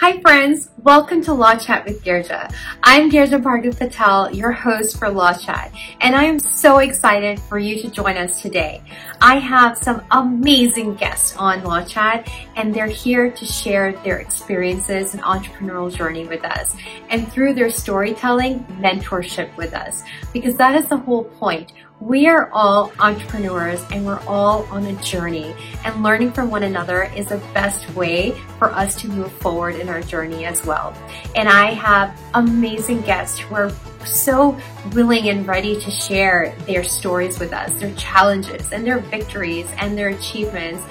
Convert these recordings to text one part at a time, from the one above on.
Hi friends, welcome to Law Chat with Girja. I'm Girja Bhargav Patel, your host for Law Chat, and I am so excited for you to join us today. I have some amazing guests on Law Chat, and they're here to share their experiences and entrepreneurial journey with us, and through their storytelling, mentorship with us, because that is the whole point. We are all entrepreneurs and we're all on a journey, and learning from one another is the best way for us to move forward in our journey as well. And I have amazing guests who are so willing and ready to share their stories with us, their challenges and their victories and their achievements,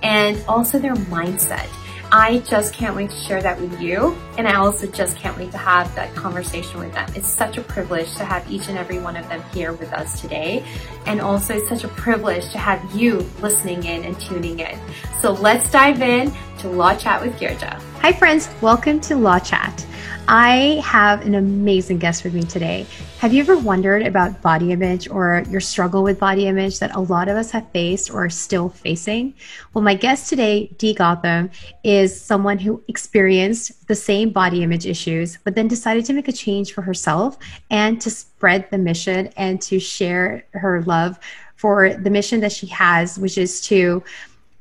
and also their mindset. I just can't wait to share that with you, and I also just can't wait to have that conversation with them. It's such a privilege to have each and every one of them here with us today, and also it's such a privilege to have you listening in and tuning in. So let's dive in to Law Chat with Girja. Hi friends, welcome to Law Chat. I have an amazing guest with me today. Have you ever wondered about body image or your struggle with body image that a lot of us have faced or are still facing? Well, my guest today, Dee Gautam, is someone who experienced the same body image issues, but then decided to make a change for herself and to spread the mission and to share her love for the mission that she has, which is to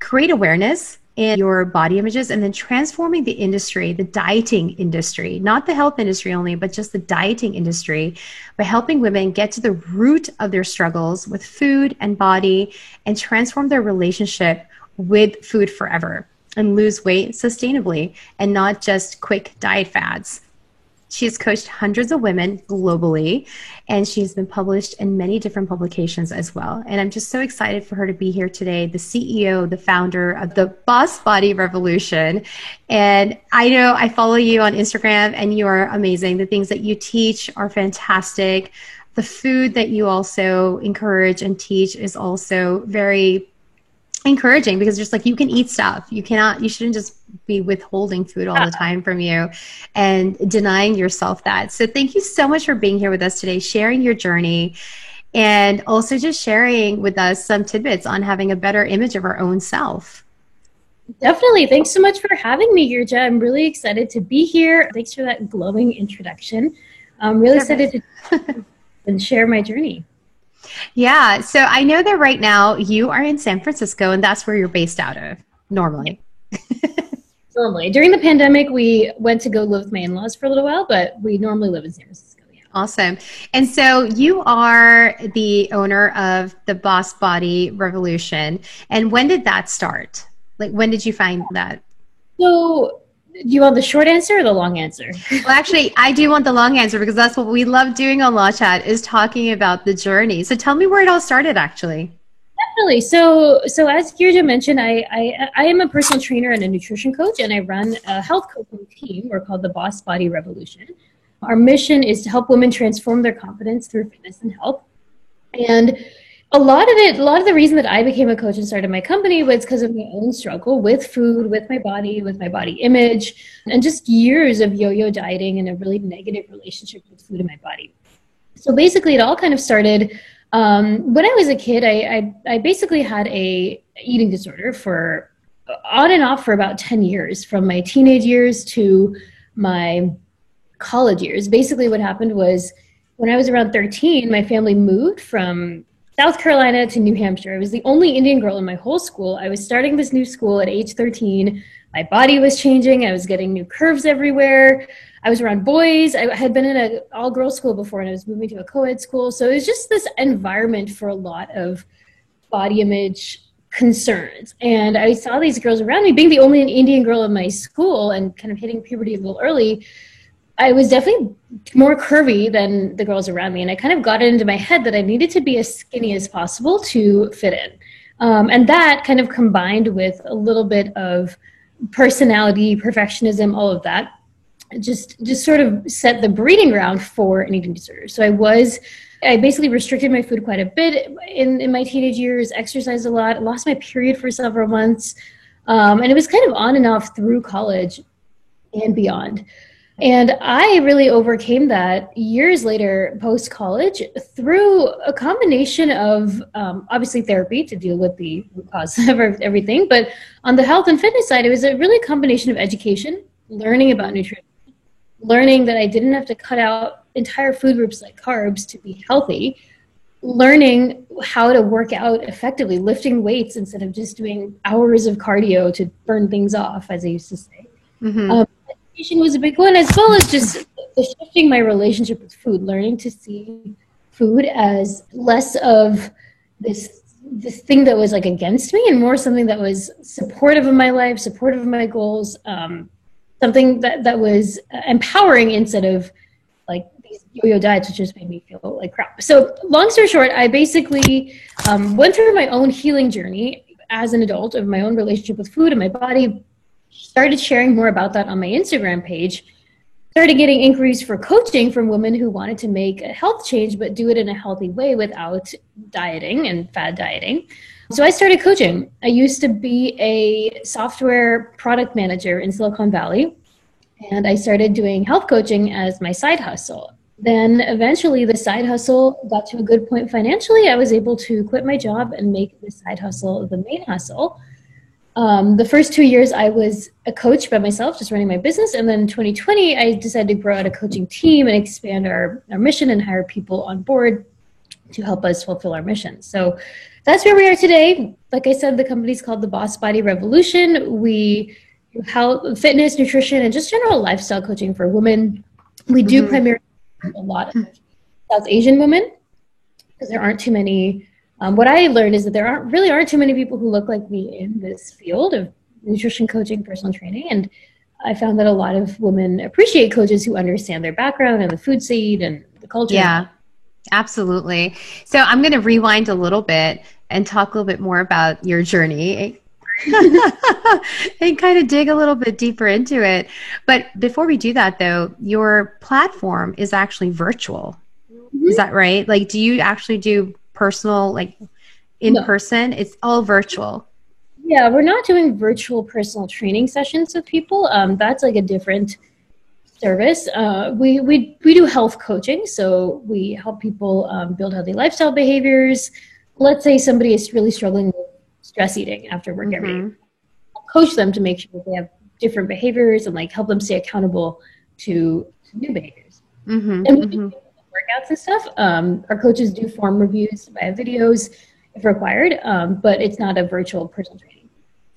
create awareness in your body images and then transforming the industry, the dieting industry, not the health industry only, but just the dieting industry, by helping women get to the root of their struggles with food and body and transform their relationship with food forever and lose weight sustainably and not just quick diet fads. She has coached hundreds of women globally, and she's been published in many different publications as well. And I'm just so excited for her to be here today, the CEO, the founder of the Boss Body Revolution. And I know I follow you on Instagram, and you are amazing. The things that you teach are fantastic. The food that you also encourage and teach is also very encouraging, because just like you can eat stuff, you shouldn't just be withholding food all the time from you and denying yourself that. So thank you so much for being here with us today, sharing your journey, and also just sharing with us some tidbits on having a better image of our own self. Definitely. Thanks so much for having me, Girja. I'm really excited to be here. Thanks for that glowing introduction. I'm really excited to and share my journey. Yeah. So I know that right now you are in San Francisco, and that's where you're based out of normally. Normally. During the pandemic, we went to go live with my in-laws for a little while, but we normally live in San Francisco. Yeah. Awesome. And so you are the owner of the Boss Body Revolution. And when did that start? Like, when did you find that? So, do you want the short answer or the long answer? Well, actually, I do want the long answer, because that's what we love doing on Law Chat, is talking about the journey. So tell me where it all started, actually. Definitely. So as Girja mentioned, I am a personal trainer and a nutrition coach, and I run a health coaching team. We're called the Boss Body Revolution. Our mission is to help women transform their confidence through fitness and health. And a lot of the reason that I became a coach and started my company was because of my own struggle with food, with my body image, and just years of yo-yo dieting and a really negative relationship with food and my body. So basically, it all kind of started when I was a kid. I basically had a eating disorder for on and off for about 10 years, from my teenage years to my college years. Basically, what happened was when I was around 13, my family moved from South Carolina to New Hampshire. I was the only Indian girl in my whole school. I was starting this new school at age 13. My body was changing. I was getting new curves everywhere. I was around boys. I had been in an all-girls school before, and I was moving to a co-ed school. So it was just this environment for a lot of body image concerns. And I saw these girls around me. Being the only Indian girl in my school and kind of hitting puberty a little early, I was definitely more curvy than the girls around me. And I kind of got it into my head that I needed to be as skinny as possible to fit in. And that kind of combined with a little bit of personality, perfectionism, all of that, just sort of set the breeding ground for an eating disorder. So I basically restricted my food quite a bit in my teenage years, exercised a lot, lost my period for several months. And it was kind of on and off through college and beyond. And I really overcame that years later, post-college, through a combination of obviously therapy to deal with the root cause of everything. But on the health and fitness side, it was a really combination of education, learning about nutrition, learning that I didn't have to cut out entire food groups like carbs to be healthy, learning how to work out effectively, lifting weights instead of just doing hours of cardio to burn things off, as I used to say. Education was a big one, as well as just shifting my relationship with food, learning to see food as less of this thing that was like against me and more something that was supportive of my life, supportive of my goals, something that was empowering instead of like these yo-yo diets, which just made me feel like crap. So long story short, I basically went through my own healing journey as an adult of my own relationship with food and my body, started sharing more about that on my Instagram page, started getting inquiries for coaching from women who wanted to make a health change, but do it in a healthy way without dieting and fad dieting. So I started coaching. I used to be a software product manager in Silicon Valley, and I started doing health coaching as my side hustle. Then eventually the side hustle got to a good point financially. I was able to quit my job and make the side hustle the main hustle. The first 2 years I was a coach by myself, just running my business. And then in 2020, I decided to grow out a coaching team and expand our mission and hire people on board to help us fulfill our mission. So that's where we are today. Like I said, the company's called the Boss Body Revolution. We do health, fitness, nutrition, and just general lifestyle coaching for women. We do primarily a lot of South Asian women because there aren't too many. What I learned is that there aren't too many people who look like me in this field of nutrition coaching, personal training. And I found that a lot of women appreciate coaches who understand their background and the food scene and the culture. Yeah, absolutely. So I'm going to rewind a little bit and talk a little bit more about your journey and kind of dig a little bit deeper into it. But before we do that, though, your platform is actually virtual. Is that right? Like, do you actually do personal, like in person? It's all virtual. Yeah, we're not doing virtual personal training sessions with people. That's like a different service. We do health coaching. So we help people build healthy lifestyle behaviors. Let's say somebody is really struggling with stress eating after work every day. I'll coach them to make sure that they have different behaviors and like help them stay accountable to new behaviors. And we do workouts and stuff. Our coaches do form reviews via videos if required, but it's not a virtual personal training.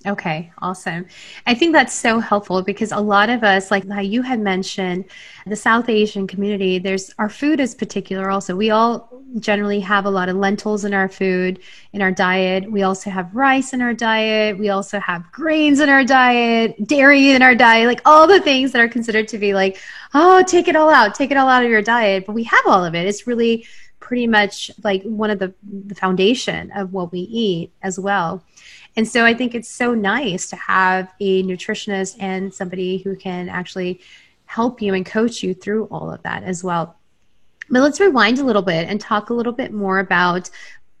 Okay, awesome. I think that's so helpful because a lot of us, like how you had mentioned, the South Asian community, our food is particular also. We all generally have a lot of lentils in our food, in our diet. We also have rice in our diet. We also have grains in our diet, dairy in our diet, like all the things that are considered to be like, oh, take it all out of your diet. But we have all of it. It's really pretty much like one of the foundation of what we eat as well. And so I think it's so nice to have a nutritionist and somebody who can actually help you and coach you through all of that as well. But let's rewind a little bit and talk a little bit more about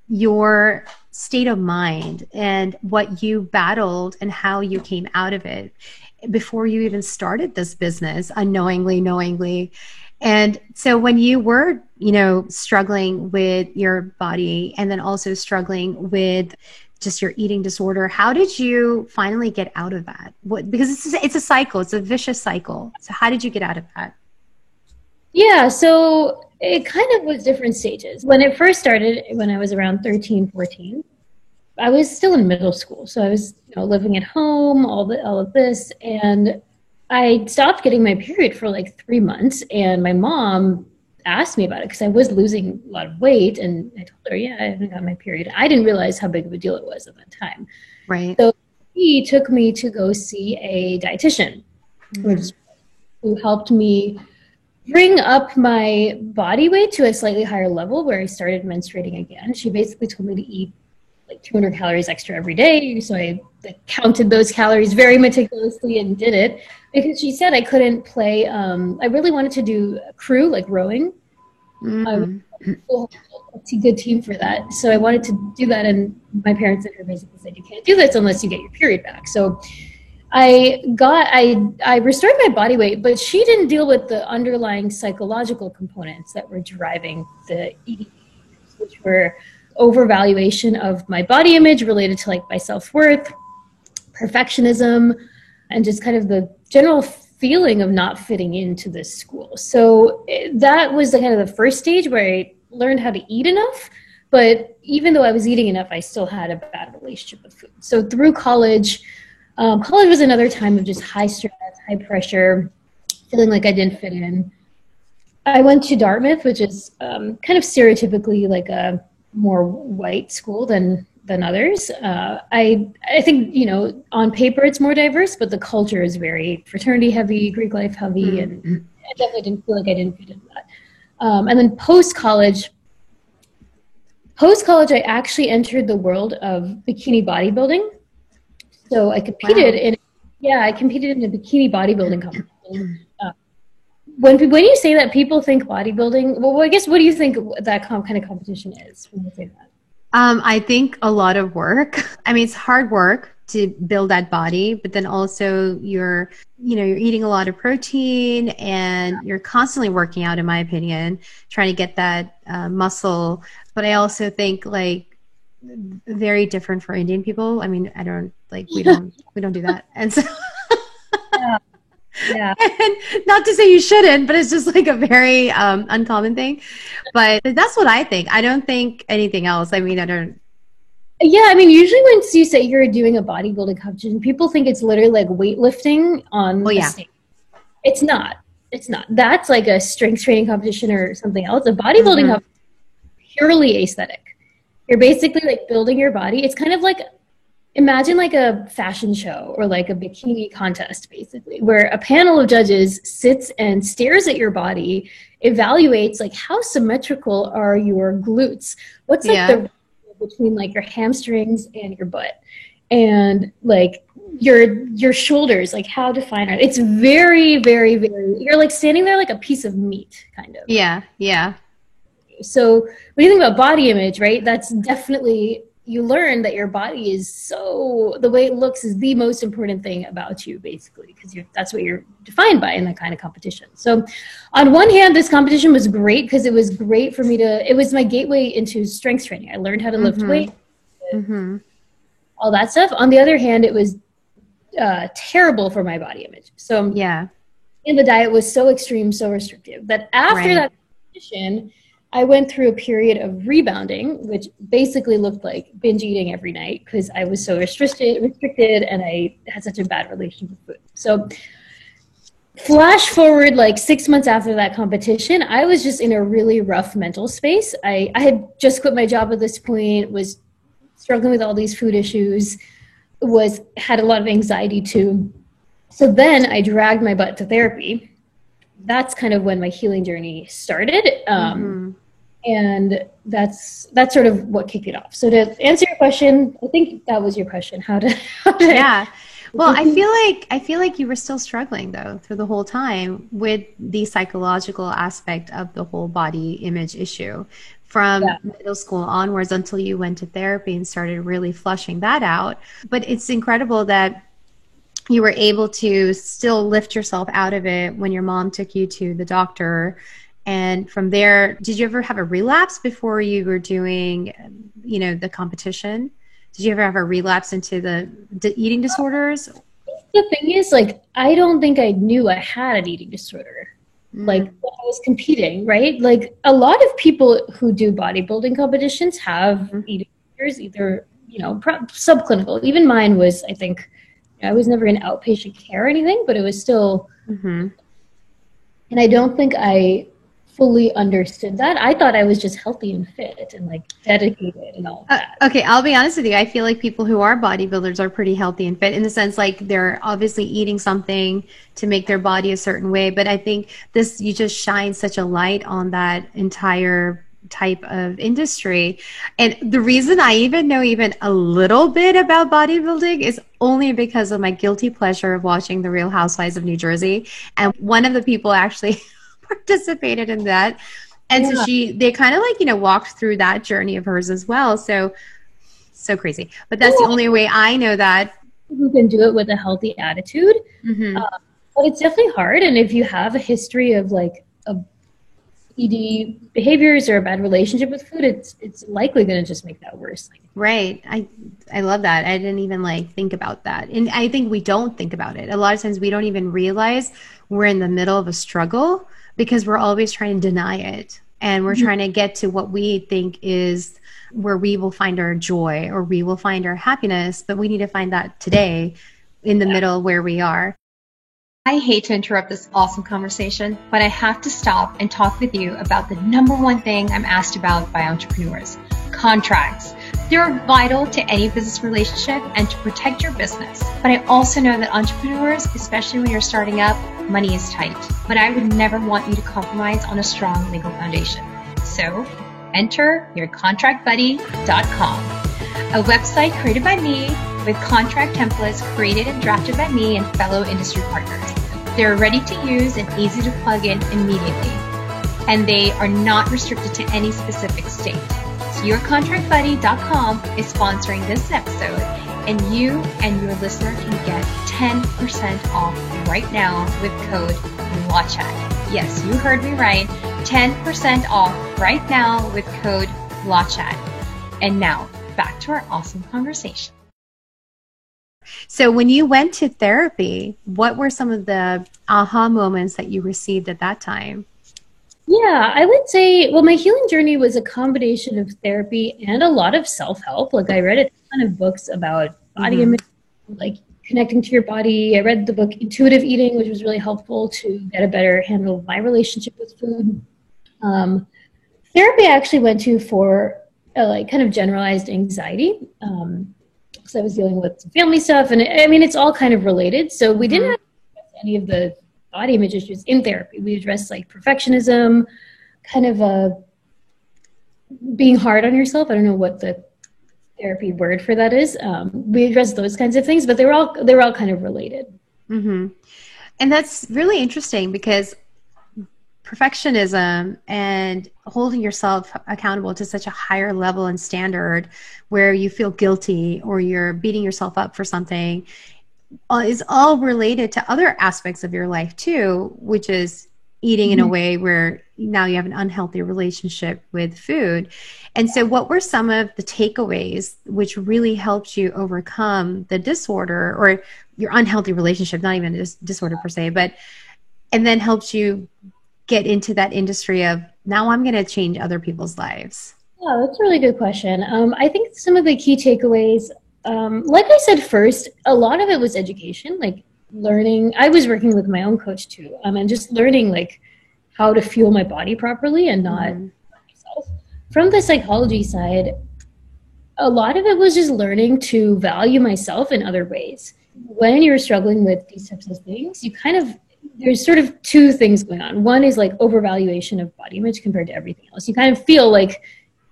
your state of mind and what you battled and how you came out of it before you even started this business, unknowingly, knowingly. And so when you were, struggling with your body and then also struggling with just your eating disorder, how did you finally get out of that? Because it's a cycle, it's a vicious cycle. So how did you get out of that? Yeah, so it kind of was different stages. When it first started, when I was around 13, 14, I was still in middle school. So I was living at home, all of this, and I stopped getting my period for like 3 months, and my mom asked me about it because I was losing a lot of weight, and I told her, I haven't got my period. I didn't realize how big of a deal it was at that time. Right. So he took me to go see a dietitian, who helped me bring up my body weight to a slightly higher level where I started menstruating again. She basically told me to eat like 200 calories extra every day. So I counted those calories very meticulously and did it because she said I couldn't play. I really wanted to do crew, like rowing. I was a good team for that. So I wanted to do that. And my parents and her basically said, you can't do this unless you get your period back. So I restored my body weight, but she didn't deal with the underlying psychological components that were driving the eating behaviors, which were overvaluation of my body image related to like my self-worth, perfectionism, and just kind of the general feeling of not fitting into this school. So that was the kind of the first stage where I learned how to eat enough. But even though I was eating enough, I still had a bad relationship with food. So through college, college was another time of just high stress, high pressure, feeling like I didn't fit in. I went to Dartmouth, which is kind of stereotypically like a more white school than others. I think, you know, on paper it's more diverse, but the culture is very fraternity heavy, Greek life heavy, and I definitely didn't feel like I didn't fit into that. And then post-college, I actually entered the world of bikini bodybuilding. So I competed in a bikini bodybuilding competition. When you say that, people think bodybuilding. Well, I guess, what do you think that kind of competition is when you say that? I think a lot of work. I mean, it's hard work to build that body, but then also you're eating a lot of protein and you're constantly working out, in my opinion, trying to get that muscle. But I also think like very different for Indian people. I mean, we don't do that. And so yeah. And not to say you shouldn't, but it's just like a very uncommon thing. But that's what I think. I don't think anything else. I mean, I don't. Yeah, I mean, usually when you say you're doing a bodybuilding competition, people think it's literally like weightlifting on the stage. It's not. It's not. That's like a strength training competition or something else. A bodybuilding competition is purely aesthetic. You're basically like building your body. It's kind of like, imagine like a fashion show or like a bikini contest, basically, where a panel of judges sits and stares at your body, evaluates like how symmetrical are your glutes, what's like the between like your hamstrings and your butt, and like your shoulders, like how defined are they? It's very, very, very, you're like standing there like a piece of meat, kind of. Yeah. So when you think about body image, right, that's definitely, you learn that your body is the way it looks is the most important thing about you, basically, because that's what you're defined by in that kind of competition. So on one hand, this competition was great because it was great for me it was my gateway into strength training. I learned how to lift weight, all that stuff. On the other hand, it was terrible for my body image. So and the diet was so extreme, so restrictive, that after that competition, I went through a period of rebounding, which basically looked like binge eating every night because I was so restricted and I had such a bad relationship with food. So flash forward like 6 months after that competition, I was just in a really rough mental space. I had just quit my job at this point, was struggling with all these food issues, had a lot of anxiety too. So then I dragged my butt to therapy. That's kind of when my healing journey started. And that's sort of what kicked it off. So to answer your question, I think that was your question. How to Well, I feel like you were still struggling though through the whole time with the psychological aspect of the whole body image issue from middle school onwards until you went to therapy and started really flushing that out. But it's incredible that you were able to still lift yourself out of it when your mom took you to the doctor. And from there, did you ever have a relapse before you were doing, the competition? Did you ever have a relapse into the eating disorders? The thing is, like, I don't think I knew I had an eating disorder. Like, when I was competing, right? Like, a lot of people who do bodybuilding competitions have eating disorders, either, subclinical. Even mine was, I think, I was never in outpatient care or anything, but it was still, and I don't think I fully understood that. I thought I was just healthy and fit and like dedicated and all that. Okay, I'll be honest with you. I feel like people who are bodybuilders are pretty healthy and fit in the sense like they're obviously eating something to make their body a certain way. But I think you just shine such a light on that entire type of industry. And the reason I even know even a little bit about bodybuilding is only because of my guilty pleasure of watching The Real Housewives of New Jersey. And one of the people actually participated in that. And so they kind of like, walked through that journey of hers as well. So crazy. But that's the only way I know that. You can do it with a healthy attitude. But it's definitely hard. And if you have a history of like ED behaviors or a bad relationship with food, it's likely going to just make that worse. Right. I love that. I didn't even think about that. And I think we don't think about it. A lot of times we don't even realize we're in the middle of a struggle because we're always trying to deny it. And we're trying to get to what we think is where we will find our joy or we will find our happiness. But we need to find that today in the middle where we are. I hate to interrupt this awesome conversation, but I have to stop and talk with you about the number one thing I'm asked about by entrepreneurs: contracts. They're vital to any business relationship and to protect your business. But I also know that entrepreneurs, especially when you're starting up, money is tight. But I would never want you to compromise on a strong legal foundation. So enter yourcontractbuddy.com, a website created by me with contract templates created and drafted by me and fellow industry partners. They're ready to use and easy to plug in immediately. And they are not restricted to any specific state. So yourcontractbuddy.com is sponsoring this episode, and you and your listener can get 10% off right now with code LAWCHAT. Yes, you heard me right. 10% off right now with code LAWCHAT. And now, back to our awesome conversation. So when you went to therapy, what were some of the aha moments that you received at that time? Yeah, I would say, well, my healing journey was a combination of therapy and a lot of self-help. I read a ton of books about body image, connecting to your body. I read the book Intuitive Eating, which was really helpful to get a better handle of my relationship with food. Therapy I actually went to for kind of generalized anxiety. So I was dealing with some family stuff, and I mean, it's all kind of related. So we didn't have any of the body image issues in therapy. We addressed perfectionism, kind of being hard on yourself. I don't know what the therapy word for that is. We addressed those kinds of things, but they were all kind of related. Mm-hmm. And that's really interesting because perfectionism and holding yourself accountable to such a higher level and standard where you feel guilty or you're beating yourself up for something is all related to other aspects of your life too, which is eating in a way where now you have an unhealthy relationship with food. And so what were some of the takeaways which really helped you overcome the disorder or your unhealthy relationship, not even a disorder per se, and then helped you get into that industry of now I'm going to change other people's lives? Yeah, that's a really good question. I think some of the key takeaways, like I said first, a lot of it was education, learning. I was working with my own coach too, and just learning how to fuel my body properly and not myself. From the psychology side, a lot of it was just learning to value myself in other ways. When you're struggling with these types of things, there's sort of two things going on. One is overvaluation of body image compared to everything else. You kind of feel like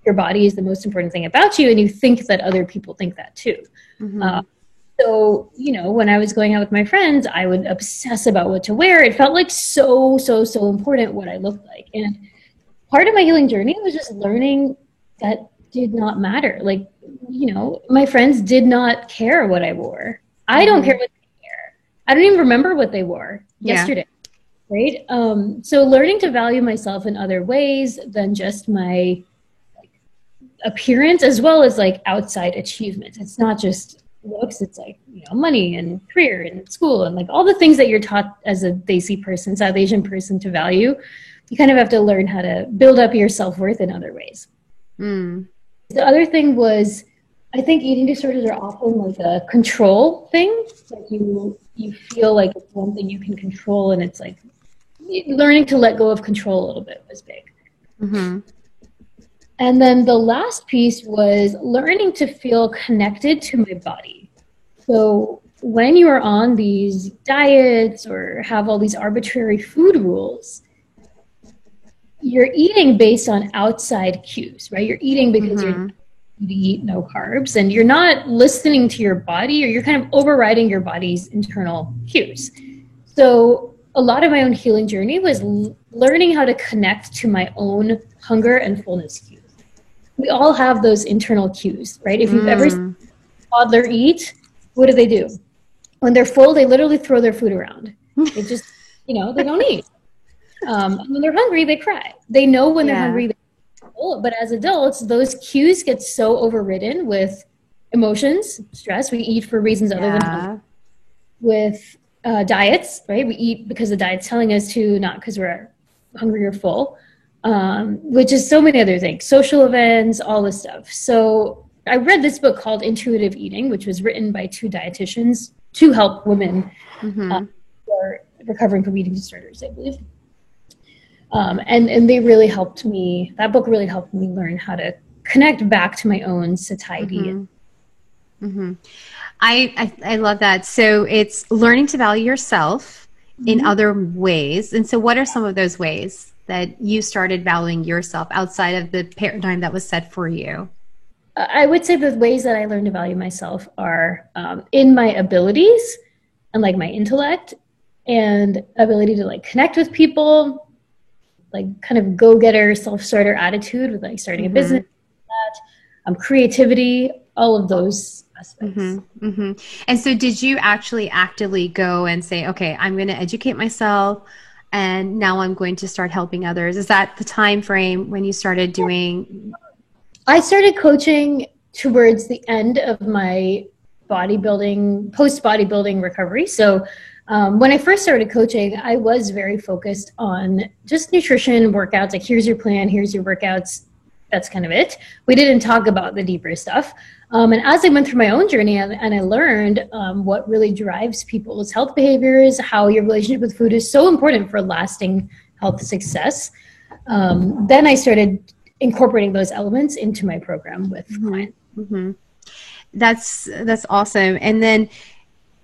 your body is the most important thing about you, and you think that other people think that too. Mm-hmm. So, when I was going out with my friends, I would obsess about what to wear. It felt so important what I looked like. And part of my healing journey was just learning that did not matter. My friends did not care what I wore. I don't care what they wear. I don't even remember what they wore yesterday. Right? So learning to value myself in other ways than just my appearance, as well as outside achievements. It's not just looks, it's money and career and school and all the things that you're taught as a Desi person, South Asian person to value. You kind of have to learn how to build up your self-worth in other ways. The other thing was, I think eating disorders are often a control thing. You feel like it's one thing you can control, and it's learning to let go of control a little bit was big. Mm-hmm. And then the last piece was learning to feel connected to my body. So when you are on these diets or have all these arbitrary food rules, you're eating based on outside cues, right? You're eating because you eat no carbs, and you're not listening to your body, or you're kind of overriding your body's internal cues. So a lot of my own healing journey was learning how to connect to my own hunger and fullness cues. We all have those internal cues, right? If you've ever seen a toddler eat, what do? When they're full, they literally throw their food around. They just, they don't eat. And when they're hungry, they cry. They know when they're hungry. But as adults, those cues get so overridden with emotions, stress. We eat for reasons other than hunger. With diets, right? We eat because the diet's telling us to, not because we're hungry or full, which is so many other things, social events, all this stuff. So I read this book called Intuitive Eating, which was written by two dietitians to help women who are recovering from eating disorders, I believe. And they really helped me. That book really helped me learn how to connect back to my own satiety. I love that. So it's learning to value yourself in other ways. And so what are some of those ways that you started valuing yourself outside of the paradigm that was set for you? I would say the ways that I learned to value myself are in my abilities and like my intellect and ability to like connect with people, like kind of go-getter, self-starter attitude with like starting a business, creativity, all of those aspects. And so did you actually actively go and say, okay, I'm going to educate myself and now I'm going to start helping others? Is that the time frame when you started doing? I started coaching towards the end of my post-bodybuilding recovery. So when I first started coaching, I was very focused on just nutrition, workouts, like here's your plan, here's your workouts. That's kind of it. We didn't talk about the deeper stuff. And as I went through my own journey and I learned what really drives people's health behaviors, how your relationship with food is so important for lasting health success, then I started incorporating those elements into my program with clients. That's awesome. And then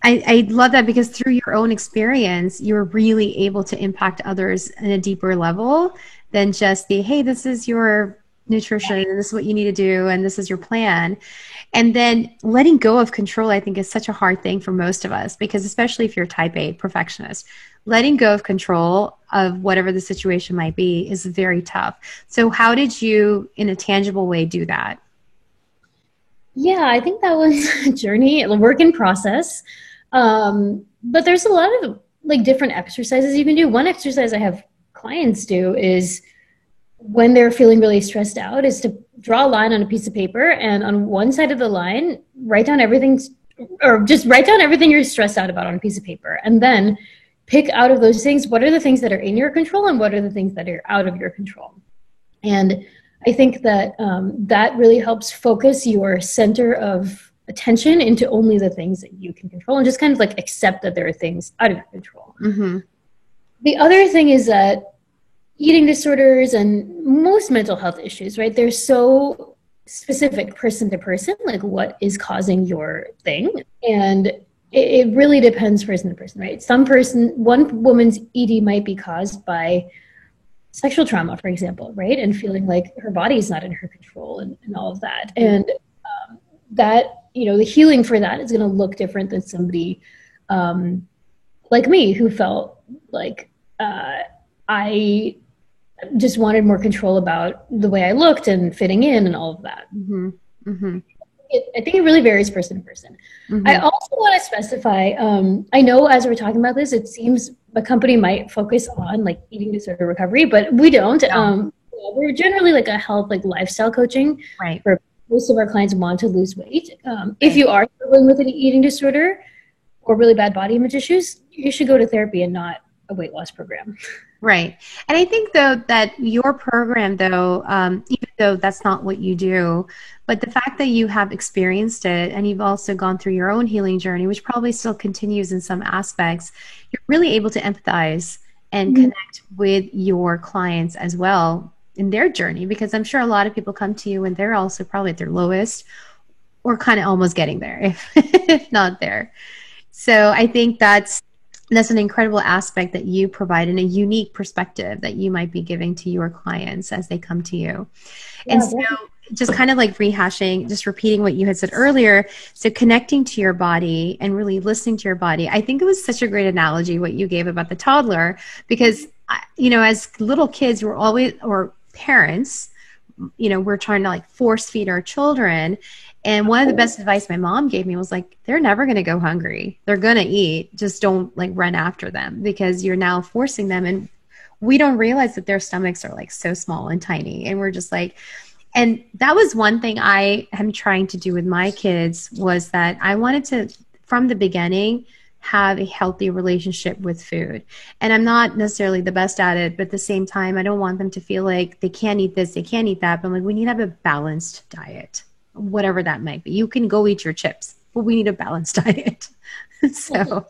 I love that because through your own experience, you're really able to impact others in a deeper level than just hey, this is your nutrition and this is what you need to do and this is your plan. And then letting go of control, I think, is such a hard thing for most of us because especially if you're type A perfectionist, letting go of control of whatever the situation might be is very tough. So how did you, in a tangible way, do that? Yeah, I think that was a journey, a work in process. But there's a lot of like different exercises you can do. One exercise I have clients do is when they're feeling really stressed out is to draw a line on a piece of paper and on one side of the line, write down everything you're stressed out about on a piece of paper. And then pick out of those things, what are the things that are in your control and what are the things that are out of your control. And I think that that really helps focus your center of attention into only the things that you can control and just kind of like accept that there are things out of your control. The other thing is that eating disorders and most mental health issues, right? They're so specific person to person, like what is causing your thing. And it really depends person to person, right? One woman's ED might be caused by sexual trauma, for example, right? And feeling like her body is not in her control and all of that. And that, the healing for that is going to look different than somebody like me who felt like I just wanted more control about the way I looked and fitting in and all of that. I think it really varies person to person. I also want to specify, I know as we're talking about this, it seems a company might focus on like eating disorder recovery, but we don't. We're generally like a health, like lifestyle coaching. Right. Where most of our clients want to lose weight. If you are struggling with an eating disorder or really bad body image issues, you should go to therapy and not a weight loss program. Right. And I think, though, that your program, though, even though that's not what you do, but the fact that you have experienced it and you've also gone through your own healing journey, which probably still continues in some aspects, you're really able to empathize and connect with your clients as well in their journey, because I'm sure a lot of people come to you and they're also probably at their lowest or kind of almost getting there, if not there. So I think that's an incredible aspect that you provide and a unique perspective that you might be giving to your clients as they come to you. Yeah, and so just kind of like rehashing, just repeating what you had said earlier. So connecting to your body and really listening to your body. I think it was such a great analogy what you gave about the toddler, because, as little kids, we're always, or parents, we're trying to like force feed our children. And one of the best advice my mom gave me was like, they're never going to go hungry. They're going to eat. Just don't like run after them, because you're now forcing them. And we don't realize that their stomachs are like so small and tiny. And we're just like, and that was one thing I am trying to do with my kids, was that I wanted to, from the beginning, have a healthy relationship with food. And I'm not necessarily the best at it, but at the same time, I don't want them to feel like they can't eat this, they can't eat that. But I'm like, we need to have a balanced diet, whatever that might be. You can go eat your chips, but we need a balanced diet. So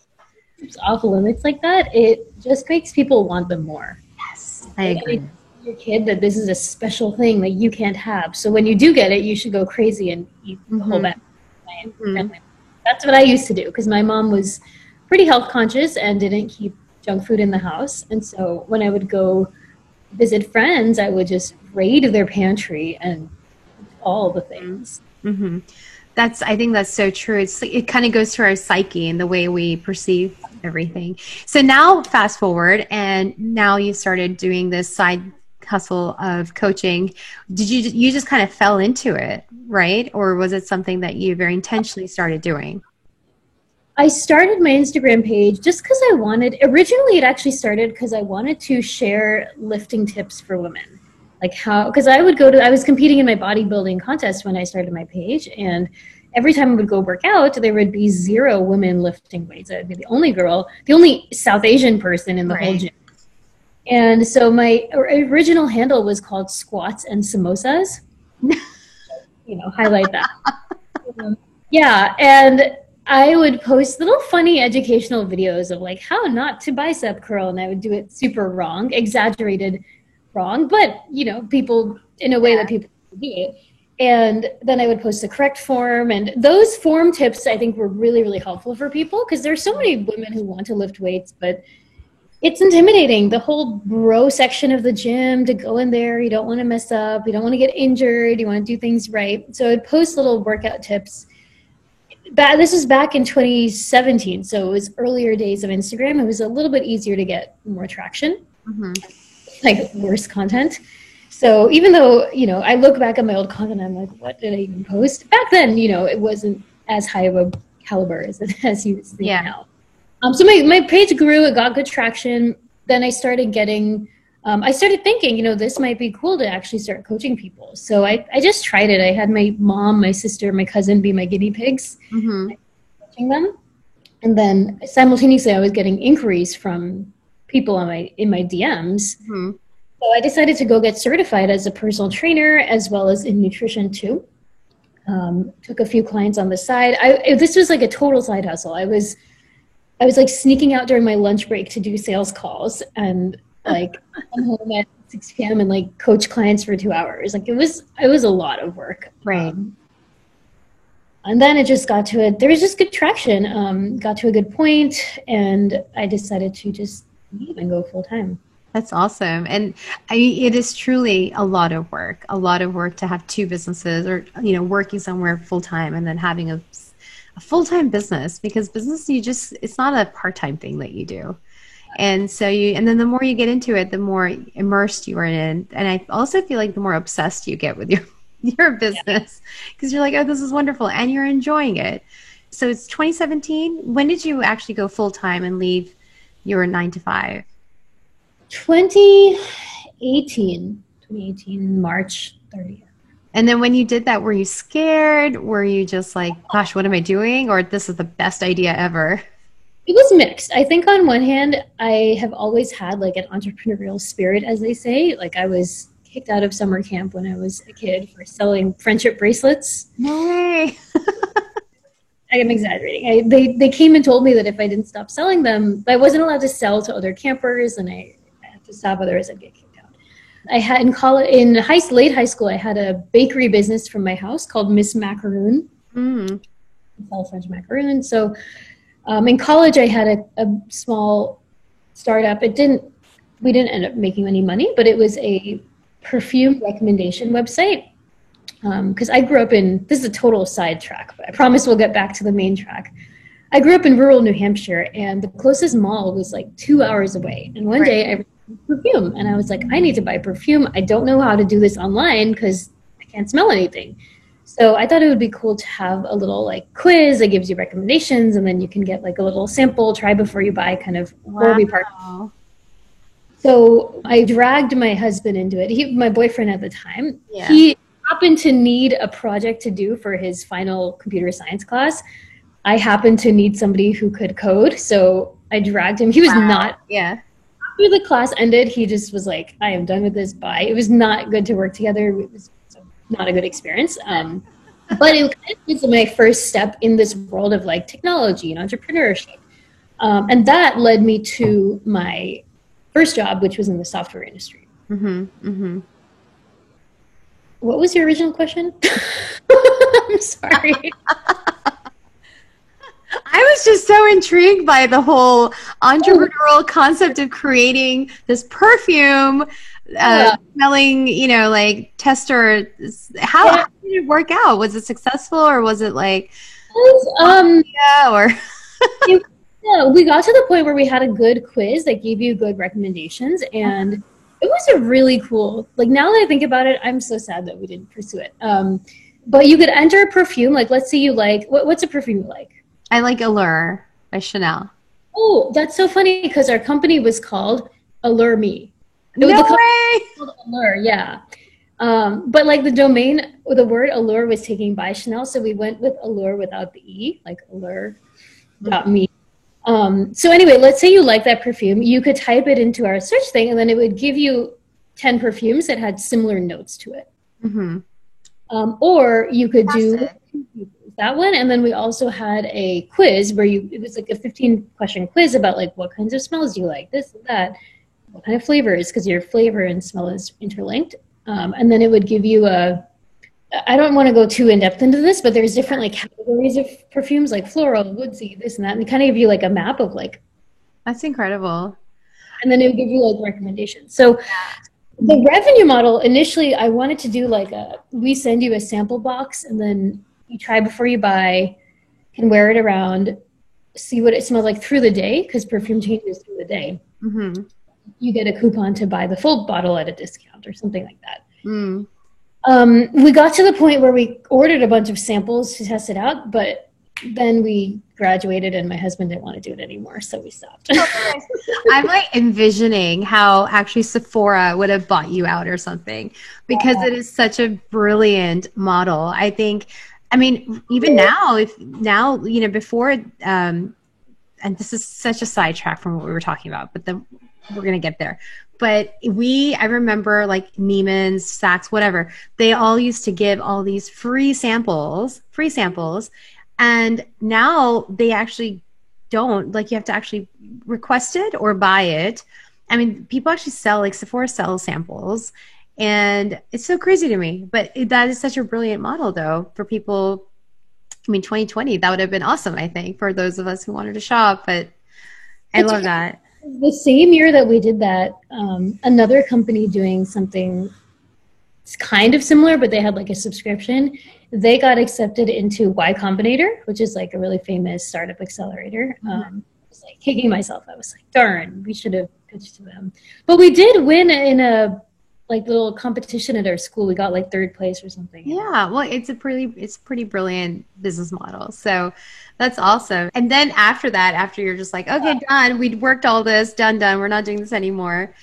it's off limits like that, it just makes people want them more. Yes, I agree. Your kid that this is a special thing that you can't have. So when you do get it, you should go crazy and eat the whole bag. That's what I used to do, because my mom was pretty health conscious and didn't keep junk food in the house. And so when I would go visit friends, I would just raid their pantry and all the things. Mm-hmm. I think that's so true. It kind of goes to our psyche and the way we perceive everything. So now fast forward, and now you started doing this side hustle of coaching. You just kind of fell into it, right? Or was it something that you very intentionally started doing? I started my Instagram page just because originally it actually started because I wanted to share lifting tips for women. Like because I was competing in my bodybuilding contest when I started my page, and every time I would go work out, there would be 0 women lifting weights. I'd be the only South Asian person in the whole gym. And so my original handle was called Squats and Samosas. Highlight that. Yeah, and I would post little funny educational videos of like how not to bicep curl, and I would do it super wrong, exaggerated wrong, but people in a way that people do it. And then I would post the correct form, and those form tips I think were really, really helpful for people, because there's so many women who want to lift weights, but it's intimidating, the whole bro section of the gym, to go in there. You don't want to mess up. You don't want to get injured. You want to do things right. So I'd post little workout tips. This was back in 2017, so it was earlier days of Instagram. It was a little bit easier to get more traction, like worse content. So even though, I look back at my old content, I'm like, what did I even post? Back then, it wasn't as high of a caliber as you see now. So my page grew, it got good traction. Then I started getting, I started thinking, this might be cool to actually start coaching people. So I just tried it. I had my mom, my sister, my cousin be my guinea pigs, coaching them. And then simultaneously I was getting inquiries from people in my DMs. So I decided to go get certified as a personal trainer, as well as in nutrition too. Took a few clients on the side. This was like a total side hustle. I was like sneaking out during my lunch break to do sales calls, and like come home at 6 p.m. and like coach clients for 2 hours. Like it was a lot of work. Right. And then it just there was just good traction, got to a good point, and I decided to just leave and go full time. That's awesome. And it is truly a lot of work to have 2 businesses, or, working somewhere full time and then having a full-time business, because business, it's not a part-time thing that you do. And so and then the more you get into it, the more immersed you are in. And I also feel like the more obsessed you get with your business, because you're like, oh, this is wonderful. And you're enjoying it. So it's 2017. When did you actually go full-time and leave your 9 to 5? 2018, March 30th. And then when you did that, were you scared? Were you just like, gosh, what am I doing? Or this is the best idea ever? It was mixed. I think on one hand, I have always had like an entrepreneurial spirit, as they say. Like I was kicked out of summer camp when I was a kid for selling friendship bracelets. No way. I am exaggerating. They came and told me that if I didn't stop selling them, I wasn't allowed to sell to other campers, and I had to stop, otherwise I'd get kicked out. I had late high school, I had a bakery business from my house called Miss Macaroon. I sell French macaroon. So in college, I had a small startup. We didn't end up making any money, but it was a perfume recommendation website. Because I grew up this is a total sidetrack, but I promise we'll get back to the main track. I grew up in rural New Hampshire, and the closest mall was like 2 hours away. And one day I read perfume, and I was like, I need to buy perfume. I don't know how to do this online because I can't smell anything. So I thought it would be cool to have a little like quiz that gives you recommendations, and then you can get like a little sample, try before you buy kind of. Wow. So I dragged my husband into it. My boyfriend at the time, Yeah. he happened to need a project to do for his final computer science class. I happened to need somebody who could code, so I dragged him. He was not. Yeah. After the class ended, he just was like, I am done with this, bye. It was not good to work together. It was not a good experience. But it kind of was my first step in this world of like technology and entrepreneurship. And that led me to my first job, which was in the software industry. Mm-hmm. Mm-hmm. What was your original question? I'm sorry. I was just so intrigued by the whole entrepreneurial concept of creating this perfume, smelling, like tester. How did it work out? Was it successful, or was it like, Yeah, we got to the point where we had a good quiz that gave you good recommendations, and it was a really cool, like now that I think about it, I'm so sad that we didn't pursue it. But you could enter a perfume, like let's say you like, what's a perfume you like? I like Allure by Chanel. Oh, that's so funny because our company was called Allure Me. No way! Called Allure, yeah. But like the domain, the word Allure was taken by Chanel, so we went with Allure without the E, like allure.me. So anyway, let's say you like that perfume. You could type it into our search thing, and then it would give you 10 perfumes that had similar notes to it. Mm-hmm. Or you could do that one, and then we also had a quiz where it was like a 15-question quiz about like what kinds of smells do you like, this and that, what kind of flavors, because your flavor and smell is interlinked. And then it would give you I don't want to go too in depth into this, but there's different like categories of perfumes, like floral, woodsy, this and that, and it kind of give you like a map of like. That's incredible. And then it would give you like recommendations. So the revenue model, initially I wanted to do like we send you a sample box, and then you try before you buy, can wear it around, see what it smells like through the day, because perfume changes through the day. Mm-hmm. You get a coupon to buy the full bottle at a discount or something like that. Mm. We got to the point where we ordered a bunch of samples to test it out, but then we graduated and my husband didn't want to do it anymore, so we stopped. I'm like envisioning how actually Sephora would have bought you out or something, because it is such a brilliant model. I mean, even now, before, and this is such a sidetrack from what we were talking about, but then we're going to get there. But I remember like Neiman's, Saks, whatever, they all used to give all these free samples. And now they actually don't, like you have to actually request it or buy it. I mean, people actually sell, like Sephora sells samples, and it's so crazy to me. But that is such a brilliant model though for people. I mean, 2020, that would have been awesome, I think, for those of us who wanted to shop, but I love that. The same year that we did that, another company doing something kind of similar, but they had like a subscription. They got accepted into Y Combinator, which is like a really famous startup accelerator. I was like kicking myself. I was like, darn, we should have pitched to them. But we did win in a like little competition at our school. We got like 3rd place or something. Yeah, well, it's a pretty brilliant business model. So that's awesome. And then after that, after you're just like, okay, done. We'd worked all this, done. We're not doing this anymore.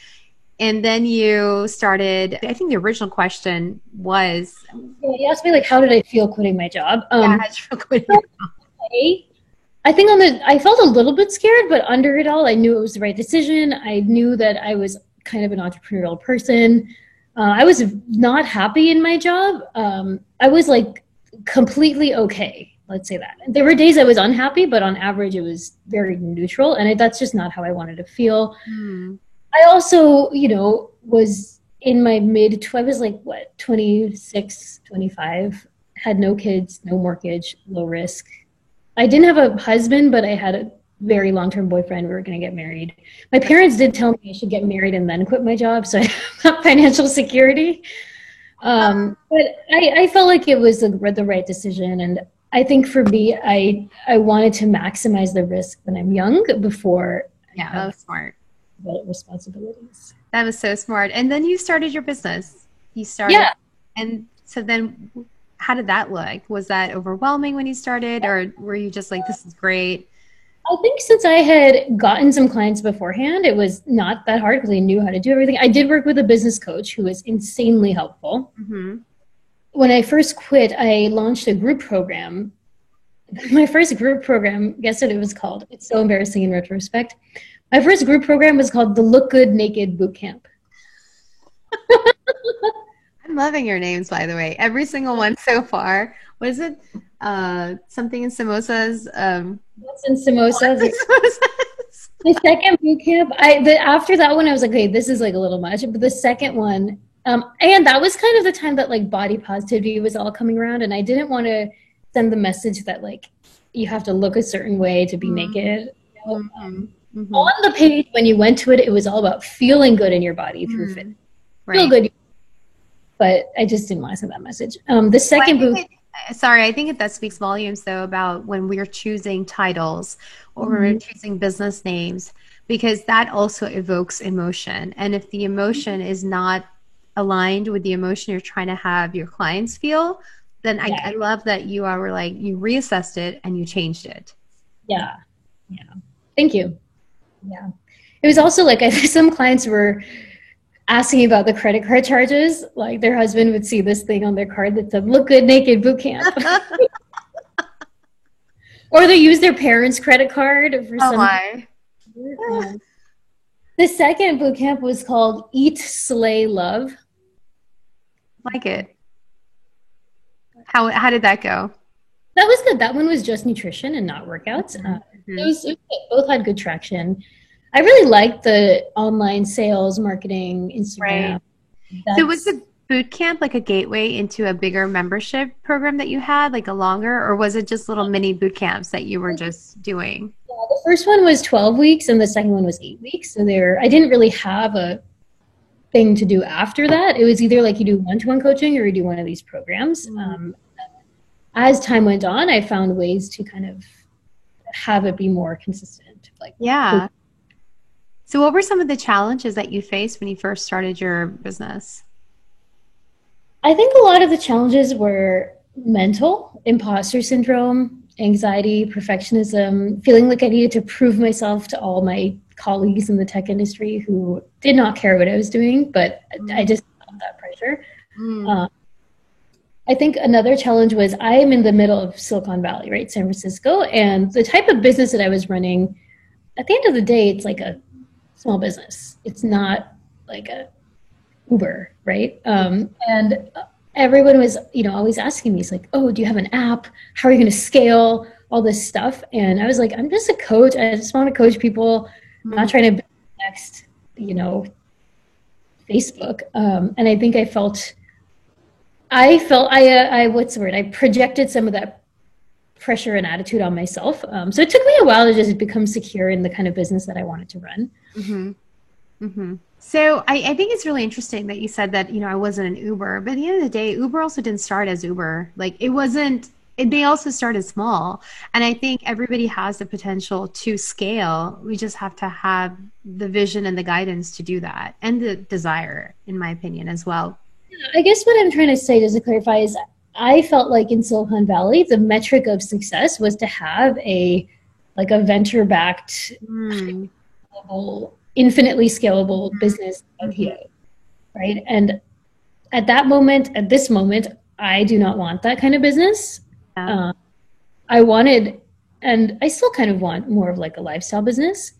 And then you started, I think the original question was. Yeah, you asked me like, how did I feel quitting my job? How did you feel quitting your job? I think I felt a little bit scared, but under it all, I knew it was the right decision. I knew that I was kind of an entrepreneurial person. I was not happy in my job. I was like completely okay. Let's say that. There were days I was unhappy, but on average it was very neutral. And that's just not how I wanted to feel. I also, was in my I was like, 26, 25, had no kids, no mortgage, low risk. I didn't have a husband, but I had a very long-term boyfriend. We were going to get married. My parents did tell me I should get married and then quit my job, so I have financial security. But I felt like it was the right decision. And I think for me, I wanted to maximize the risk when I'm young before I that was smart. Responsibilities. That was so smart. And then you started your business. Yeah. And so then how did that look? Was that overwhelming when you started, or were you just like, this is great? I think since I had gotten some clients beforehand, it was not that hard because I knew how to do everything. I did work with a business coach who was insanely helpful. Mm-hmm. When I first quit, I launched a group program. My first group program, guess what it was called? It's so embarrassing in retrospect. My first group program was called the Look Good Naked Bootcamp. I'm loving your names, by the way. Every single one so far. What is it? Something in samosas. What's in samosas? Samosas. The second boot camp, after that one, I was like, okay, this is like a little much. But the second one, and that was kind of the time that like body positivity was all coming around, and I didn't want to send the message that like you have to look a certain way to be naked. You know? On the page when you went to it, it was all about feeling good in your body through fitness. Right. Feel good, but I just didn't want to send that message. The second boot. I think that speaks volumes, though, about when we're choosing titles or when we're choosing business names, because that also evokes emotion. And if the emotion is not aligned with the emotion you're trying to have your clients feel, then I love that you were like, you reassessed it and you changed it. Yeah. Yeah. Thank you. Yeah. It was also like some clients were asking about the credit card charges. Like their husband would see this thing on their card that said, Look Good Naked Bootcamp. Or they use their parents' credit card for some. The second bootcamp was called Eat, Slay, Love. Like it. How did that go? That was good. That one was just nutrition and not workouts. Both had good traction. I really liked the online sales, marketing, Instagram. Right. So was the boot camp like a gateway into a bigger membership program that you had, like a longer, or was it just little mini boot camps that you were just doing? Yeah, the first one was 12 weeks and the second one was 8 weeks. So I didn't really have a thing to do after that. It was either like you do one-to-one coaching or you do one of these programs. As time went on, I found ways to kind of have it be more consistent. So what were some of the challenges that you faced when you first started your business? I think a lot of the challenges were mental, imposter syndrome, anxiety, perfectionism, feeling like I needed to prove myself to all my colleagues in the tech industry who did not care what I was doing, but I just felt that pressure. I think another challenge was I am in the middle of Silicon Valley, right? San Francisco. And the type of business that I was running, at the end of the day, it's like a small business. It's not like a Uber, right? And everyone was, always asking me, it's like, oh, do you have an app? How are you going to scale all this stuff? And I was like, I'm just a coach. I just want to coach people. I'm not trying to build the next, Facebook. And I think I projected some of that pressure and attitude on myself. So it took me a while to just become secure in the kind of business that I wanted to run. So I think it's really interesting that you said that, I wasn't an Uber, but at the end of the day, Uber also didn't start as Uber. Like they also started small. And I think everybody has the potential to scale. We just have to have the vision and the guidance to do that, and the desire, in my opinion, as well. I guess what I'm trying to say, just to clarify, is I felt like in Silicon Valley, the metric of success was to have a venture-backed, infinitely scalable business IPO, right? And at this moment, I do not want that kind of business. I wanted, and I still kind of want, more of like a lifestyle business,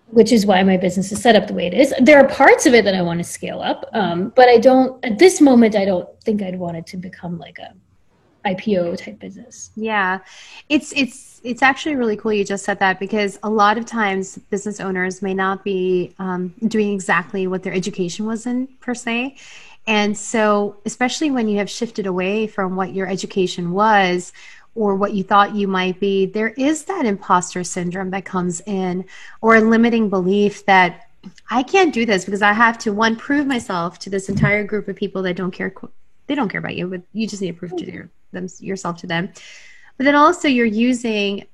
which is why my business is set up the way it is. There are parts of it that I want to scale up, but at this moment, I don't think I'd want it to become like a IPO type business. Yeah, it's actually really cool you just said that, because a lot of times business owners may not be doing exactly what their education was in, per se. And so, especially when you have shifted away from what your education was or what you thought you might be, there is that imposter syndrome that comes in, or a limiting belief that I can't do this because I have to, one, prove myself to this entire group of people that don't care. They don't care about you, but you just need to prove to yourself to them. But then also you're using,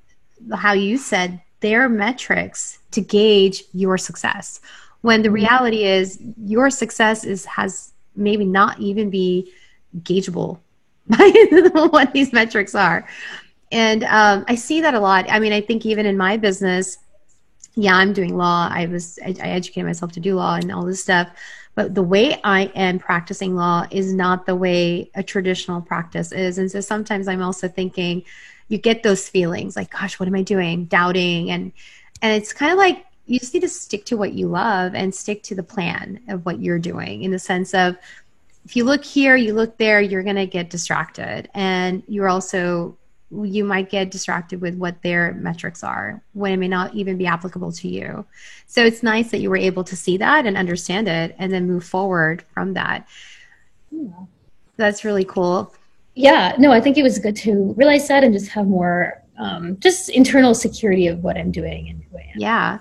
how you said, their metrics to gauge your success, when the reality is your success has maybe not even be gaugeable by what these metrics are. And I see that a lot. I mean, I think even in my business, yeah, I'm doing law. I educated myself to do law and all this stuff. But the way I am practicing law is not the way a traditional practice is. And so sometimes I'm also thinking, you get those feelings like, gosh, what am I doing? Doubting. And it's kind of like, you just need to stick to what you love and stick to the plan of what you're doing, in the sense of, if you look here, you look there, you're going to get distracted. And you might get distracted with what their metrics are when it may not even be applicable to you. So it's nice that you were able to see that and understand it and then move forward from that. Yeah. That's really cool. Yeah, no, I think it was good to realize that and just have more just internal security of what I'm doing and who I am. Yeah.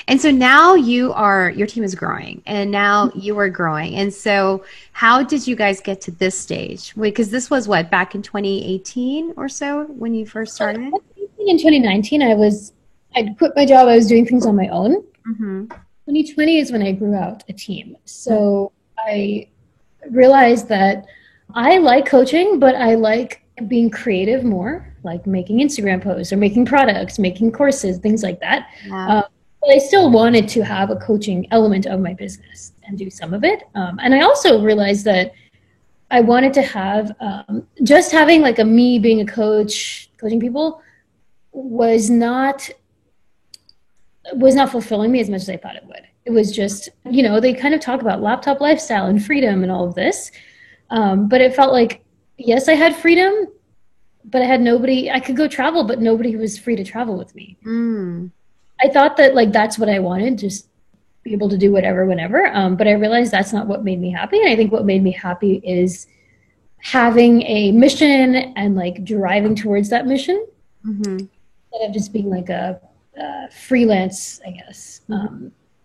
And so now your team is growing, and now you are growing. And so how did you guys get to this stage? Because this was what, back in 2018 or so when you first started? In 2019, I'd quit my job. I was doing things on my own. Mm-hmm. 2020 is when I grew out a team. So I realized that I like coaching, but I like being creative more, like making Instagram posts or making products, making courses, things like that. Yeah. But I still wanted to have a coaching element of my business and do some of it. And I also realized that I wanted to have just having like me being a coach, coaching people was not fulfilling me as much as I thought it would. It was just, they kind of talk about laptop lifestyle and freedom and all of this. But it felt like, yes, I had freedom, but I had nobody. I could go travel, but nobody was free to travel with me. I thought that that's what I wanted, just be able to do whatever, whenever. But I realized that's not what made me happy. And I think what made me happy is having a mission and driving towards that mission, instead of just being like a freelance, I guess,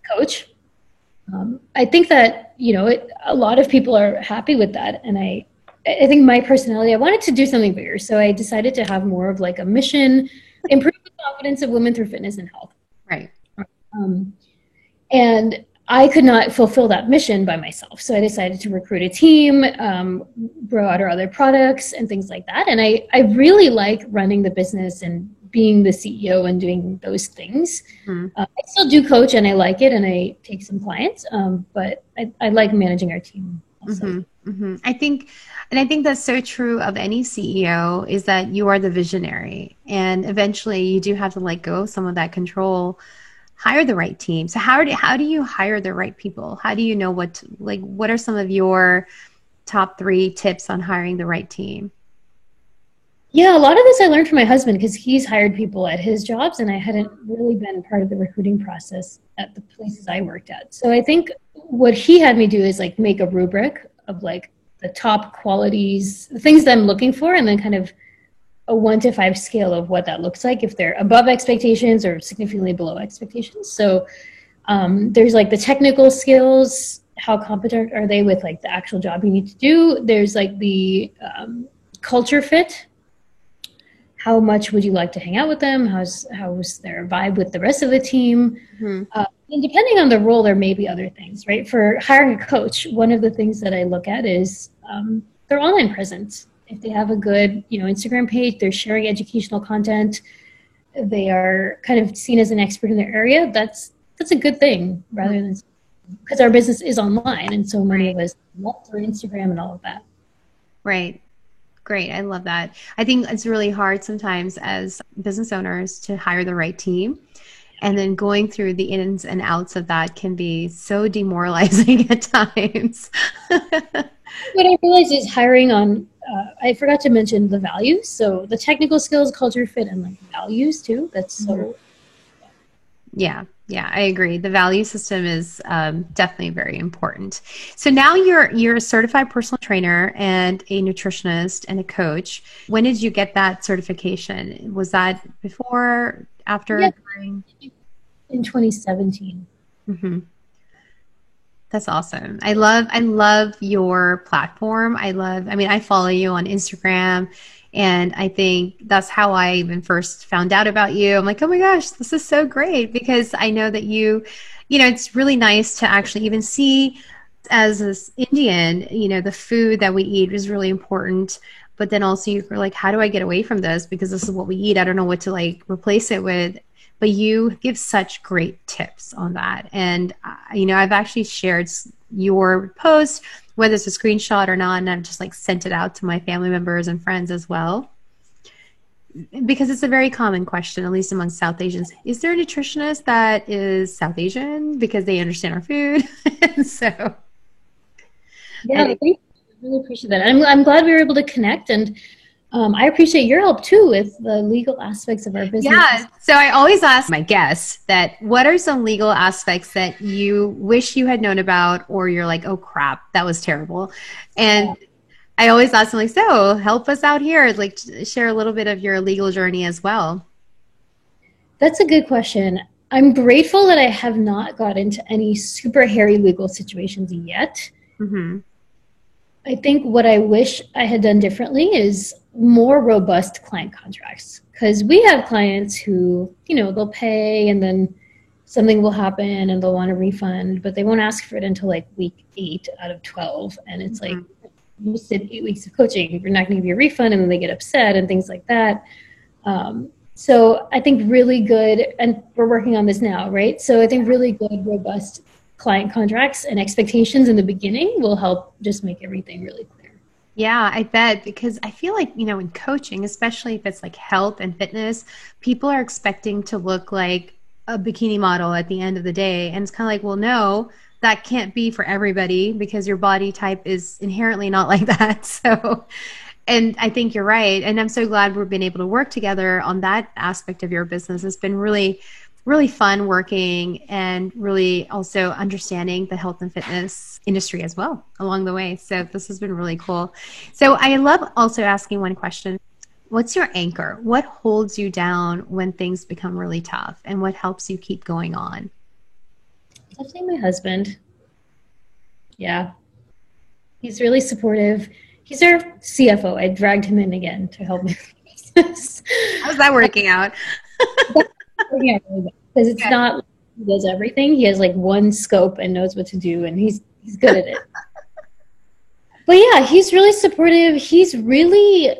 coach. I think that, a lot of people are happy with that. And I think my personality, I wanted to do something bigger. So I decided to have more of a mission, improve the confidence of women through fitness and health. Right. And I could not fulfill that mission by myself. So I decided to recruit a team, grow out our other products and things like that. And I really like running the business and being the CEO and doing those things. I still do coach and I like it, and I take some clients, but I like managing our team also. I think that's so true of any CEO, is that you are the visionary, and eventually you do have to let go of some of that control, hire the right team. So how do you hire the right people? How do you know what are some of your top 3 tips on hiring the right team? Yeah, a lot of this I learned from my husband, because he's hired people at his jobs and I hadn't really been part of the recruiting process at the places I worked at. So I think what he had me do is make a rubric of the top qualities, the things that I'm looking for, and then kind of a 1 to 5 scale of what that looks like, if they're above expectations or significantly below expectations. So there's the technical skills, how competent are they with the actual job you need to do. There's the culture fit. How much would you like to hang out with them? How's their vibe with the rest of the team? And depending on the role, there may be other things, right? For hiring a coach, one of the things that I look at is their online presence. If they have a good, Instagram page, they're sharing educational content, they are kind of seen as an expert in their area, that's a good thing, rather than, because our business is online and so many of us love through Instagram and all of that. Right. Great. I love that. I think it's really hard sometimes as business owners to hire the right team. And then going through the ins and outs of that can be so demoralizing at times. What I realized is hiring on, I forgot to mention the values. So the technical skills, culture fit, and values too. That's so. Yeah, I agree. The value system is definitely very important. So now you're a certified personal trainer and a nutritionist and a coach. When did you get that certification? Was that before, after? Yeah, in 2017. That's awesome. I love your platform. I follow you on Instagram, and I think that's how I even first found out about you. I'm like, oh my gosh, this is so great, because I know that it's really nice to actually even see, as an Indian, the food that we eat is really important. but then also you're like, how do I get away from this? Because this is what we eat. I don't know what to like replace it with. But you give such great tips on that. And, I've actually shared your post, whether it's a screenshot or not, and I've just like sent it out to my family members and friends as well. Because it's a very common question, at least among South Asians. Is there a nutritionist that is South Asian because they understand our food? So, yeah, thank you. I really appreciate that. I'm glad we were able to connect, and I appreciate your help too with the legal aspects of our business. Yeah. So I always ask my guests that what are some legal aspects that you wish you had known about, or you're like, oh crap, that was terrible. And I always ask them like, so help us out here, like share a little bit of your legal journey as well. That's a good question. I'm grateful that I have not got into any super hairy legal situations yet. Mm-hmm. I think what I wish I had done differently is more robust client contracts, because we have clients who, they'll pay and then something will happen and they'll want a refund, but they won't ask for it until like week 8 out of 12. And it's like, you did 8 weeks of coaching, you're not going to give you a refund, and then they get upset and things like that. So I think really good, and we're working on this now, right? So I think really good, robust client contracts and expectations in the beginning will help just make everything really clear. Yeah, I bet, because I feel like, in coaching, especially if it's like health and fitness, people are expecting to look like a bikini model at the end of the day. And it's kind of like, well, no, that can't be for everybody because your body type is inherently not like that. So, and I think you're right. And I'm so glad we've been able to work together on that aspect of your business. It's been really, really fun working and really also understanding the health and fitness industry as well along the way. So this has been really cool. So I love also asking one question. What's your anchor? What holds you down when things become really tough, and what helps you keep going on? Definitely my husband. Yeah. He's really supportive. He's our CFO. I dragged him in again to help me with business. How's that working out? Yeah, because it's not like he does everything. He has like one scope and knows what to do, and he's good at it. But yeah, he's really supportive. He's really,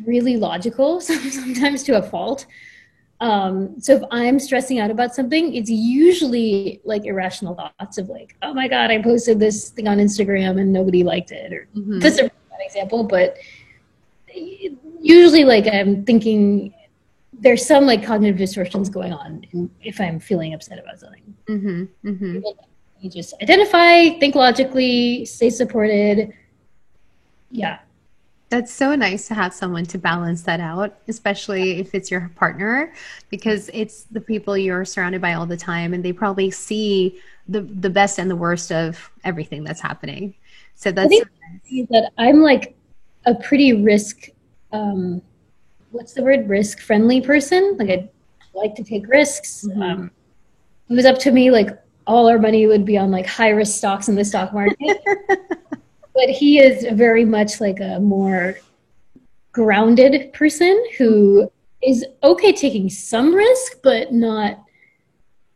really logical, sometimes to a fault. So if I'm stressing out about something, it's usually like irrational thoughts of like, oh my God, I posted this thing on Instagram and nobody liked it. Or that's a bad example, but usually like I'm thinking there's some like cognitive distortions going on if I'm feeling upset about something. You just identify, think logically, stay supported. Yeah. That's so nice to have someone to balance that out, especially if it's your partner, because it's the people you're surrounded by all the time, and they probably see the best and the worst of everything that's happening. So that's I think that I'm like a pretty risk-friendly person. Like I like to take risks. If it was up to me, like all our money would be on like high risk stocks in the stock market. But he is very much like a more grounded person who is okay taking some risk, but not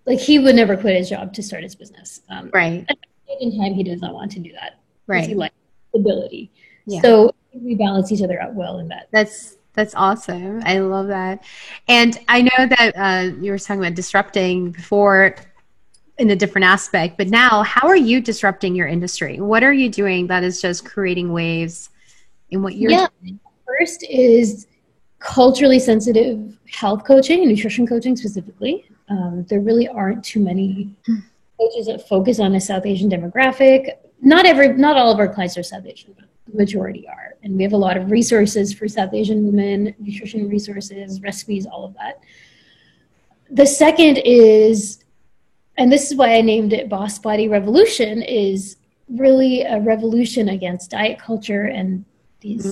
like he would never quit his job to start his business. Right. At the same time, he does not want to do that. Right. He likes stability. Yeah. So we balance each other out well in that. That's awesome. I love that. And I know that you were talking about disrupting before in a different aspect, but now how are you disrupting your industry? What are you doing that is just creating waves in what you're doing? First is culturally sensitive health coaching and nutrition coaching specifically. There really aren't too many coaches that focus on a South Asian demographic. Not all of our clients are South Asian, but the majority are. And we have a lot of resources for South Asian women, nutrition resources, recipes, all of that. The second is, and this is why I named it Boss Body Revolution, is really a revolution against diet culture and these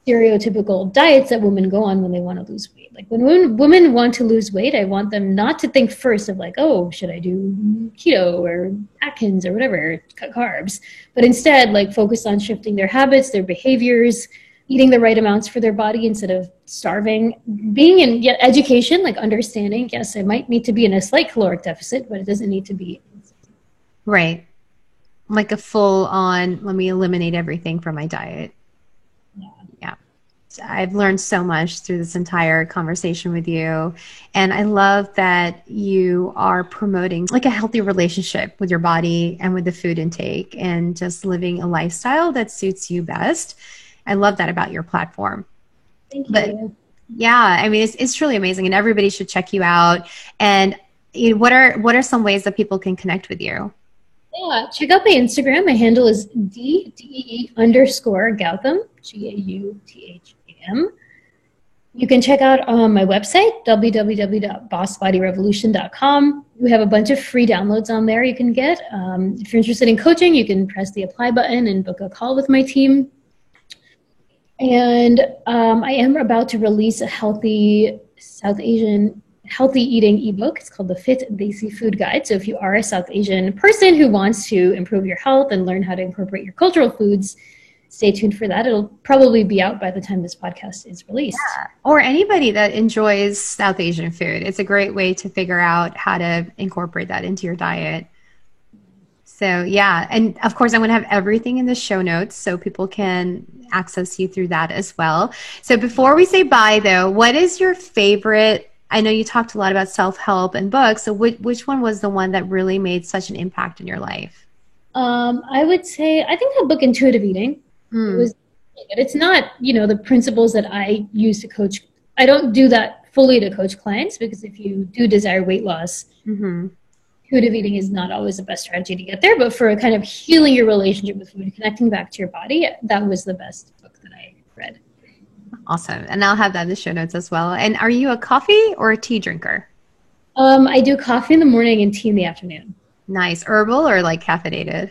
stereotypical diets that women go on when they want to lose weight. Like when women want to lose weight, I want them not to think first of like, oh, should I do keto or Atkins or whatever, cut carbs, but instead like focus on shifting their habits, their behaviors, eating the right amounts for their body instead of starving, being in education, like understanding, yes, I might need to be in a slight caloric deficit, but it doesn't need to be. Right. Like a full on, let me eliminate everything from my diet. Yeah. I've learned so much through this entire conversation with you. And I love that you are promoting like a healthy relationship with your body and with the food intake and just living a lifestyle that suits you best. I love that about your platform. Thank you. But yeah, I mean, it's truly amazing, and everybody should check you out. And what are some ways that people can connect with you? Yeah, check out my Instagram. My handle is DEE_Gautam, GAUTHAM. You can check out my website, www.bossbodyrevolution.com. We have a bunch of free downloads on there you can get. If you're interested in coaching, you can press the apply button and book a call with my team. And I am about to release a healthy South Asian healthy eating ebook. It's called the Fit Desi Food Guide. So if you are a South Asian person who wants to improve your health and learn how to incorporate your cultural foods, stay tuned for that. It'll probably be out by the time this podcast is released. Yeah. Or anybody that enjoys South Asian food. It's a great way to figure out how to incorporate that into your diet. So yeah, and of course I'm going to have everything in the show notes so people can access you through that as well. So before we say bye though, what is your favorite? I know you talked a lot about self-help and books. So which one was the one that really made such an impact in your life? I would say, I think the book Intuitive Eating. It's not, the principles that I use to coach. I don't do that fully to coach clients, because if you do desire weight loss, intuitive eating is not always the best strategy to get there. But for kind of healing your relationship with food, connecting back to your body, that was the best book that I read. Awesome. And I'll have that in the show notes as well. And are you a coffee or a tea drinker? I do coffee in the morning and tea in the afternoon. Nice. Herbal or like caffeinated?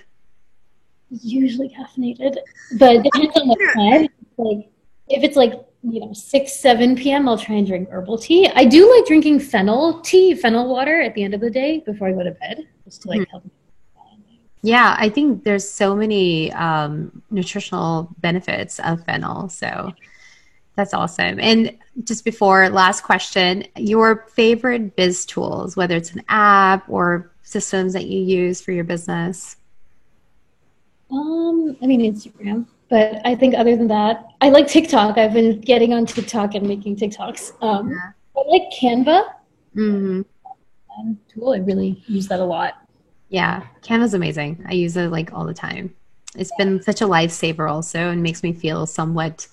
Usually caffeinated, but it depends on what time. If it's 6, 7 p.m., I'll try and drink herbal tea. I do like drinking fennel water at the end of the day before I go to bed, just to help me. Yeah, I think there's so many nutritional benefits of fennel. So that's awesome. And just before, last question, your favorite biz tools, whether it's an app or systems that you use for your business? Instagram. But I think other than that, I like TikTok. I've been getting on TikTok and making TikToks. I like Canva. Tool. I really use that a lot. Yeah, Canva's amazing. I use it all the time. It's been such a lifesaver also, and makes me feel somewhat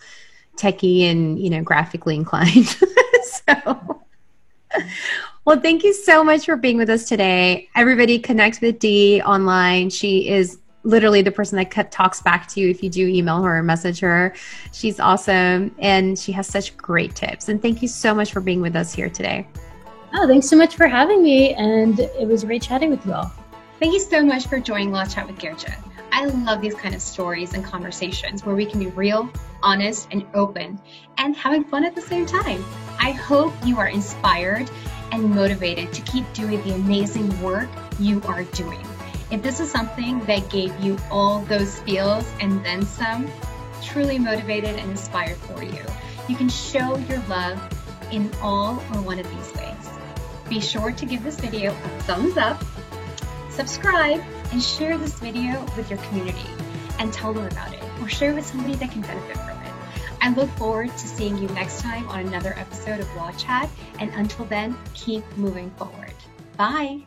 techie and, graphically inclined. Well, thank you so much for being with us today. Everybody connect with Dee online. She is literally the person that talks back to you if you do email her or message her. She's awesome, and she has such great tips. And thank you so much for being with us here today. Oh, thanks so much for having me, and it was great chatting with you all. Thank you so much for joining Law Chat with Girja. I love these kind of stories and conversations where we can be real, honest, and open, and having fun at the same time. I hope you are inspired and motivated to keep doing the amazing work you are doing. If this is something that gave you all those feels and then some, truly motivated and inspired for you, you can show your love in all or one of these ways. Be sure to give this video a thumbs up, subscribe, and share this video with your community and tell them about it, or share with somebody that can benefit from it. I look forward to seeing you next time on another episode of Law Chat, and until then, keep moving forward. Bye.